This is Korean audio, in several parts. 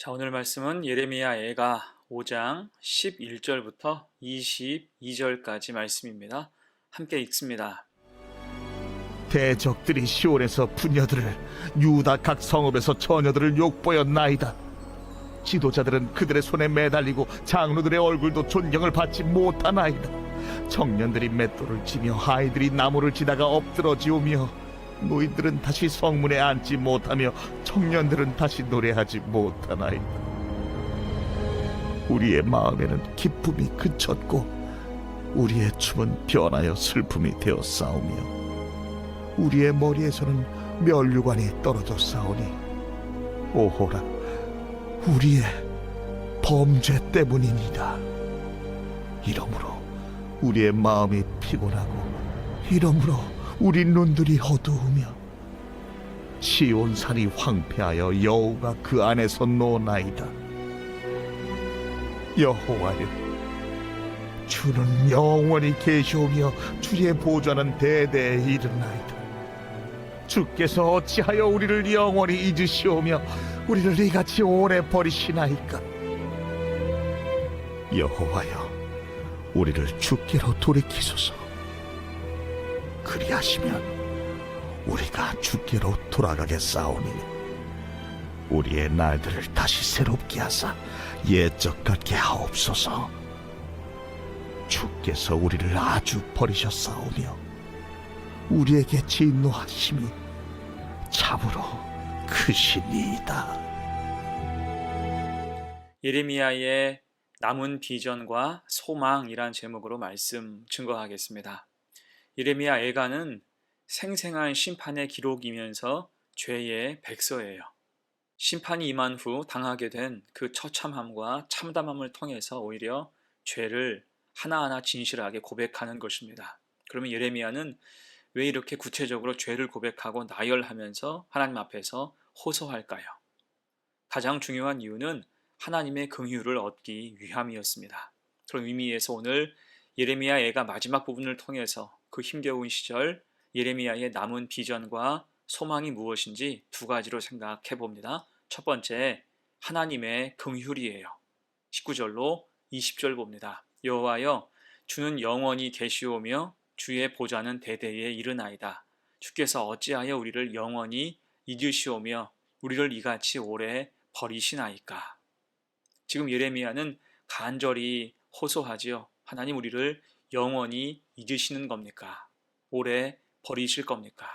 자, 오늘 말씀은 예레미야 애가 5장 11절부터 22절까지 말씀입니다. 함께 읽습니다. 대적들이 시온에서 부녀들을, 유다 각 성읍에서 처녀들을 욕보였나이다. 지도자들은 그들의 손에 매달리고 장로들의 얼굴도 존경을 받지 못하나이다. 청년들이 맷돌을 치며 아이들이 나무를 치다가 엎드러지우며, 노인들은 다시 성문에 앉지 못하며 청년들은 다시 노래하지 못하나이다. 우리의 마음에는 기쁨이 그쳤고 우리의 춤은 변하여 슬픔이 되어 싸우며, 우리의 머리에서는 면류관이 떨어져 싸우니, 오호라, 우리의 범죄 때문이니이다. 이러므로 우리의 마음이 피곤하고, 이러므로 우리 눈들이 어두우며, 시온산이 황폐하여 여호가 그 안에서 노나이다. 여호와여, 주는 영원히 계시오며 주의 보좌는 대대에 이르나이다. 주께서 어찌하여 우리를 영원히 잊으시오며 우리를 이같이 오래 버리시나이까? 여호와여, 우리를 주께로 돌이키소서. 그리하시면 우리가 주께로 돌아가겠사오니, 우리의 날들을 다시 새롭게 하사 옛적 같게 하옵소서. 주께서 우리를 아주 버리셨사오며 우리에게 진노하심이 참으로 크시니이다. 예레미야의 남은 비전과 소망이란 제목으로 말씀 증거하겠습니다. 예레미야 애가는 생생한 심판의 기록이면서 죄의 백서예요. 심판이 임한 후 당하게 된 그 처참함과 참담함을 통해서 오히려 죄를 하나하나 진실하게 고백하는 것입니다. 그러면 예레미야는 왜 이렇게 구체적으로 죄를 고백하고 나열하면서 하나님 앞에서 호소할까요? 가장 중요한 이유는 하나님의 긍휼을 얻기 위함이었습니다. 그런 의미에서 오늘 예레미야 애가 마지막 부분을 통해서 그 힘겨운 시절 예레미야의 남은 비전과 소망이 무엇인지 두 가지로 생각해 봅니다. 첫 번째, 하나님의 긍휼이에요. 19절로 20절 봅니다. 여호와여, 주는 영원히 계시오며 주의 보좌는 대대에 이르나이다. 주께서 어찌하여 우리를 영원히 잊으시오며 우리를 이같이 오래 버리시나이까? 지금 예레미야는 간절히 호소하지요. 하나님, 우리를 영원히 잊으시는 겁니까? 오래 버리실 겁니까?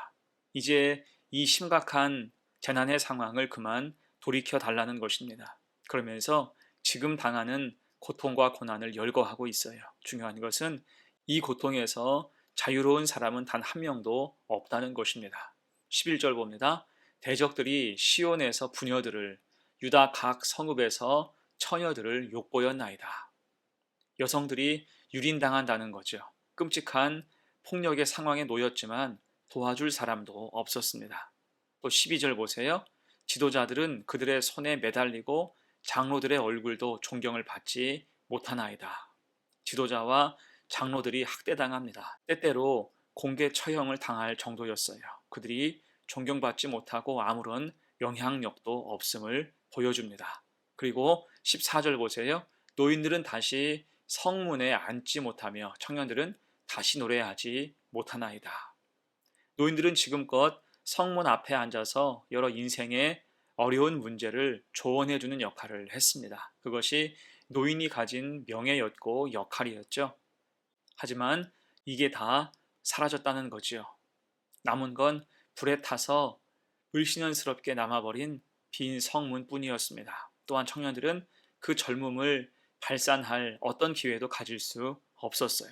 이제 이 심각한 재난의 상황을 그만 돌이켜 달라는 것입니다. 그러면서 지금 당하는 고통과 고난을 열거하고 있어요. 중요한 것은 이 고통에서 자유로운 사람은 단 한 명도 없다는 것입니다. 11절 봅니다. 대적들이 시온에서 부녀들을, 유다 각 성읍에서 처녀들을 욕보였나이다. 여성들이 유린당한다는 거죠. 끔찍한 폭력의 상황에 놓였지만 도와줄 사람도 없었습니다. 또 12절 보세요. 지도자들은 그들의 손에 매달리고 장로들의 얼굴도 존경을 받지 못하나이다. 지도자와 장로들이 학대당합니다. 때때로 공개 처형을 당할 정도였어요. 그들이 존경받지 못하고 아무런 영향력도 없음을 보여줍니다. 그리고 14절 보세요. 노인들은 다시 성문에 앉지 못하며 청년들은 다시 노래하지 못하나이다. 노인들은 지금껏 성문 앞에 앉아서 여러 인생의 어려운 문제를 조언해주는 역할을 했습니다. 그것이 노인이 가진 명예였고 역할이었죠. 하지만 이게 다 사라졌다는 거지요. 남은 건 불에 타서 을씨년스럽게 남아버린 빈 성문뿐이었습니다. 또한 청년들은 그 젊음을 발산할 어떤 기회도 가질 수 없었어요.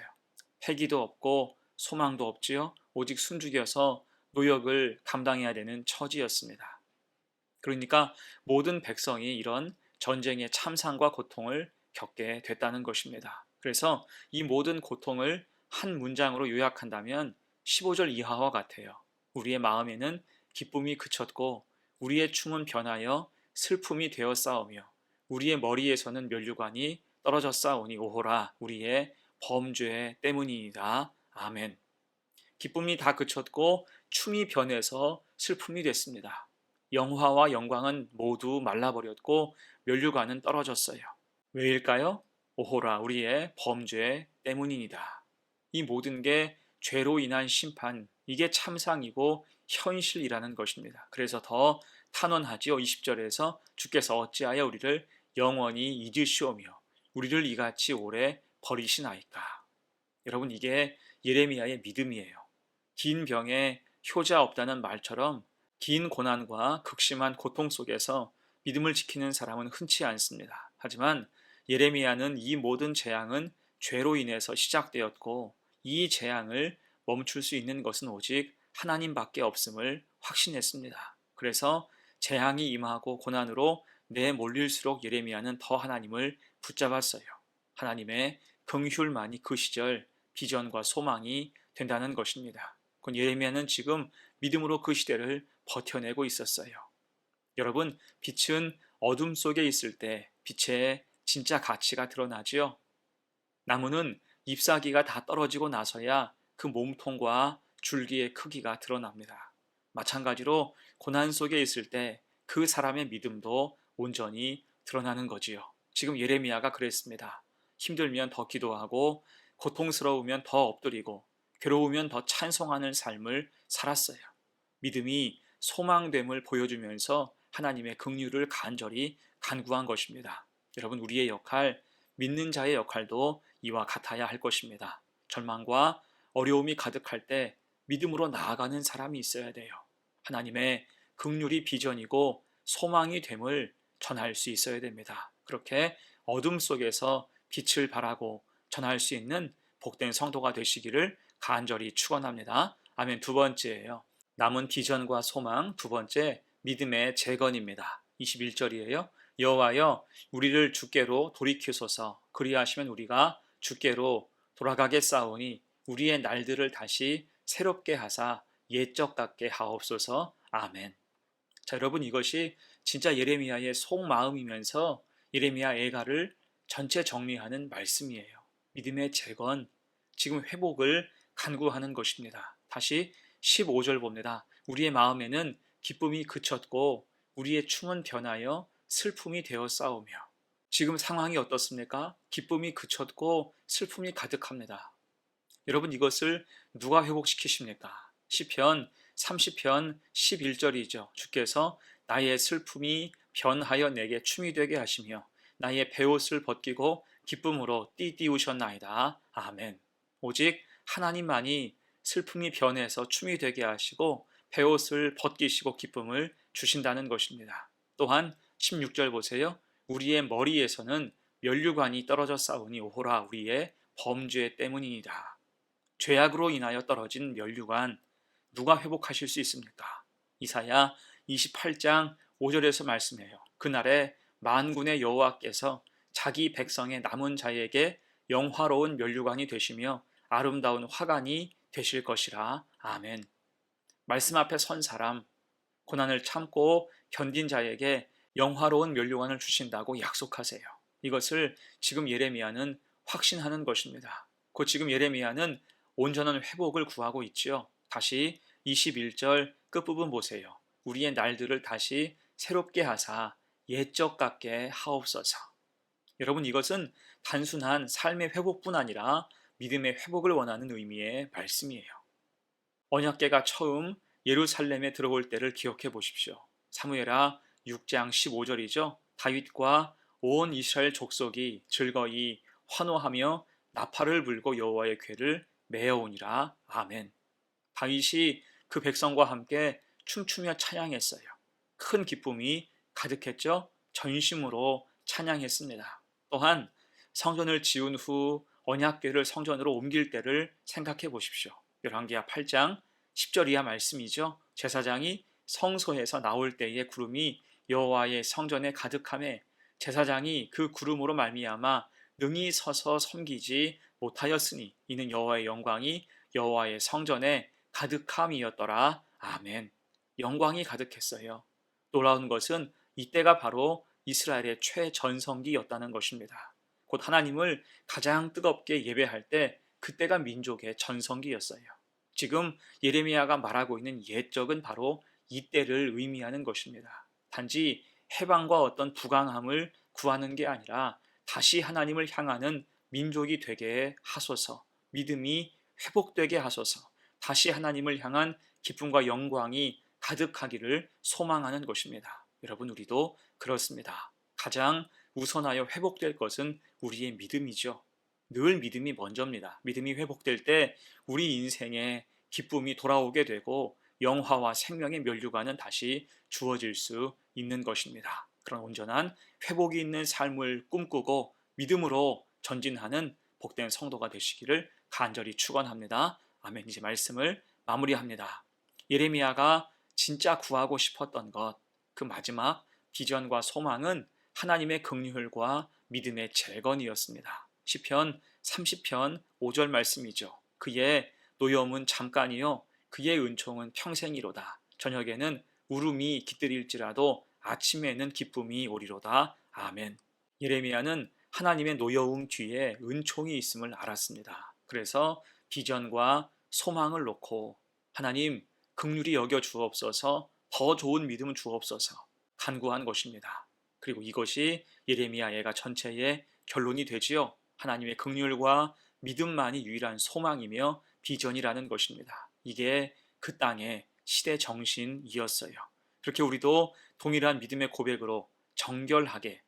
패기도 없고 소망도 없지요. 오직 숨죽여서 노역을 감당해야 되는 처지였습니다. 그러니까 모든 백성이 이런 전쟁의 참상과 고통을 겪게 됐다는 것입니다. 그래서 이 모든 고통을 한 문장으로 요약한다면 15절 이하와 같아요. 우리의 마음에는 기쁨이 그쳤고 우리의 춤은 변하여 슬픔이 되어 싸우며 우리의 머리에서는 면류관이 떨어져 싸우니 오호라, 우리의 범죄 때문이다. 아멘. 기쁨이 다 그쳤고 춤이 변해서 슬픔이 됐습니다. 영화와 영광은 모두 말라버렸고 면류관은 떨어졌어요. 왜일까요? 오호라 우리의 범죄 때문이니다. 이 모든 게 죄로 인한 심판, 이게 참상이고 현실이라는 것입니다. 그래서 더 탄원하지요. 20절에서 주께서 어찌하여 우리를 영원히 잊으시오며 우리를 이같이 오래 버리시나이까. 여러분, 이게 예레미야의 믿음이에요. 긴 병에 효자 없다는 말처럼 긴 고난과 극심한 고통 속에서 믿음을 지키는 사람은 흔치 않습니다. 하지만 예레미야는 이 모든 재앙은 죄로 인해서 시작되었고 이 재앙을 멈출 수 있는 것은 오직 하나님밖에 없음을 확신했습니다. 그래서 재앙이 임하고 고난으로 내몰릴수록 예레미야는 더 하나님을 붙잡았어요. 하나님의 긍휼만이 그 시절 비전과 소망이 된다는 것입니다. 그건 예레미야는 지금 믿음으로 그 시대를 버텨내고 있었어요. 여러분, 빛은 어둠 속에 있을 때 빛의 진짜 가치가 드러나지요. 나무는 잎사귀가 다 떨어지고 나서야 그 몸통과 줄기의 크기가 드러납니다. 마찬가지로 고난 속에 있을 때 그 사람의 믿음도 온전히 드러나는 거지요. 지금 예레미야가 그랬습니다. 힘들면 더 기도하고 고통스러우면 더 엎드리고 괴로우면 더 찬송하는 삶을 살았어요. 믿음이 소망됨을 보여주면서 하나님의 긍휼을 간절히 간구한 것입니다. 여러분, 우리의 역할, 믿는 자의 역할도 이와 같아야 할 것입니다. 절망과 어려움이 가득할 때 믿음으로 나아가는 사람이 있어야 돼요. 하나님의 긍휼이 비전이고 소망이 됨을 전할 수 있어야 됩니다. 그렇게 어둠 속에서 빛을 발하고 전할 수 있는 복된 성도가 되시기를 간절히 축원합니다. 아멘. 두 번째예요. 남은 비전과 소망. 두 번째, 믿음의 재건입니다. 21절이에요. 여호와여 우리를 주께로 돌이키소서. 그리하시면 우리가 주께로 돌아가겠사오니 우리의 날들을 다시 새롭게 하사 옛적 같게 하옵소서. 아멘. 자, 여러분, 이것이 진짜 예레미야의 속마음이면서 예레미야 애가를 전체 정리하는 말씀이에요. 믿음의 재건, 지금 회복을 간구하는 것입니다. 다시 15절 봅니다. 우리의 마음에는 기쁨이 그쳤고 우리의 춤은 변하여 슬픔이 되어 싸우며. 지금 상황이 어떻습니까? 기쁨이 그쳤고 슬픔이 가득합니다. 여러분, 이것을 누가 회복시키십니까? 시편 30편 11절이죠. 주께서 나의 슬픔이 변하여 내게 춤이 되게 하시며 나의 베옷을 벗기고 기쁨으로 띠띠우셨나이다. 아멘. 오직 하나님만이 슬픔이 변해서 춤이 되게 하시고 베옷을 벗기시고 기쁨을 주신다는 것입니다. 또한 16절 보세요. 우리의 머리에서는 면류관이 떨어져 싸우니 오호라 우리의 범죄 때문이니이다. 죄악으로 인하여 떨어진 면류관, 누가 회복하실 수 있습니까? 이사야 28장 5절에서 말씀해요. 그날에 만군의 여호와께서 자기 백성의 남은 자에게 영화로운 면류관이 되시며 아름다운 화관이 되실 것이라. 아멘. 말씀 앞에 선 사람, 고난을 참고 견딘 자에게 영화로운 면류관을 주신다고 약속하세요. 이것을 지금 예레미야는 확신하는 것입니다. 곧 지금 예레미야는 온전한 회복을 구하고 있지요. 다시 21절 끝부분 보세요. 우리의 날들을 다시 새롭게 하사 옛적 같게 하옵소서. 여러분, 이것은 단순한 삶의 회복뿐 아니라 믿음의 회복을 원하는 의미의 말씀이에요. 언약궤가 처음 예루살렘에 들어올 때를 기억해 보십시오. 사무엘하 6장 15절이죠. 다윗과 온 이스라엘 족속이 즐거이 환호하며 나팔을 불고 여호와의 궤를 메어오니라. 아멘. 다윗이 그 백성과 함께 춤추며 찬양했어요. 큰 기쁨이 가득했죠. 전심으로 찬양했습니다. 또한 성전을 지은 후 언약궤를 성전으로 옮길 때를 생각해 보십시오. 열왕기하 8장 10절 이하 말씀이죠. 제사장이 성소에서 나올 때의 구름이 여호와의 성전에 가득함에 제사장이 그 구름으로 말미암아 능히 서서 섬기지 못하였으니 이는 여호와의 영광이 여호와의 성전에 가득함이었더라. 아멘. 영광이 가득했어요. 놀라운 것은 이때가 바로 이스라엘의 최전성기였다는 것입니다. 곧 하나님을 가장 뜨겁게 예배할 때 그때가 민족의 전성기였어요. 지금 예레미야가 말하고 있는 옛적은 바로 이때를 의미하는 것입니다. 단지 해방과 어떤 부강함을 구하는 게 아니라 다시 하나님을 향하는 민족이 되게 하소서, 믿음이 회복되게 하소서, 다시 하나님을 향한 기쁨과 영광이 가득하기를 소망하는 것입니다. 여러분, 우리도 그렇습니다. 가장 우선하여 회복될 것은 우리의 믿음이죠. 늘 믿음이 먼저입니다. 믿음이 회복될 때 우리 인생에 기쁨이 돌아오게 되고 영화와 생명의 면류관은 다시 주어질 수 있는 것입니다. 그런 온전한 회복이 있는 삶을 꿈꾸고 믿음으로 전진하는 복된 성도가 되시기를 간절히 축원합니다. 아멘. 이제 말씀을 마무리합니다. 예레미야가 진짜 구하고 싶었던 것, 그 마지막 비전과 소망은 하나님의 긍휼과 믿음의 재건이었습니다. 시편 30편 5절 말씀이죠. 그의 노여움은 잠깐이요 그의 은총은 평생이로다. 저녁에는 울음이 깃들일지라도 아침에는 기쁨이 오리로다. 아멘. 예레미야는 하나님의 노여움 뒤에 은총이 있음을 알았습니다. 그래서 비전과 소망을 놓고 하나님 긍휼히 여겨 주옵소서, 더 좋은 믿음을 주옵소서 간구한 것입니다. 그리고 이것이 예레미야 예가 전체의 결론이 되지요. 하나님의 긍휼과 믿음만이 유일한 소망이며 비전이라는 것입니다. 이게 그 땅의 시대 정신이었어요. 그렇게 우리도 동일한 믿음의 고백으로 정결하게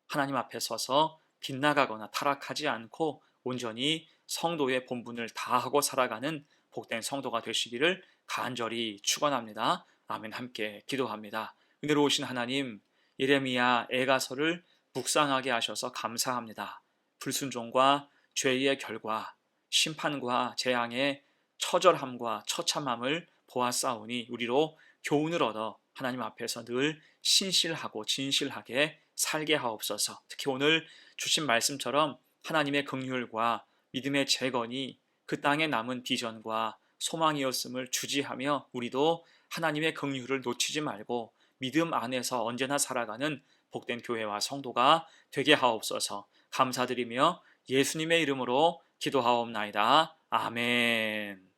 하나님 앞에 서서 빗나가거나 타락하지 않고 온전히 성도의 본분을 다하고 살아가는 복된 성도가 되시기를 간절히 축원합니다. 아멘. 함께 기도합니다. 은혜로우신 하나님, 예레미야 애가서를 묵상하게 하셔서 감사합니다. 불순종과 죄의 결과, 심판과 재앙의 처절함과 처참함을 보았사오니 우리로 교훈을 얻어 하나님 앞에서 늘 신실하고 진실하게 살게 하옵소서. 특히 오늘 주신 말씀처럼 하나님의 긍휼과 믿음의 재건이 그 땅에 남은 비전과 소망이었음을 주지하며 우리도 하나님의 긍휼을 놓치지 말고 믿음 안에서 언제나 살아가는 복된 교회와 성도가 되게 하옵소서. 감사드리며 예수님의 이름으로 기도하옵나이다. 아멘.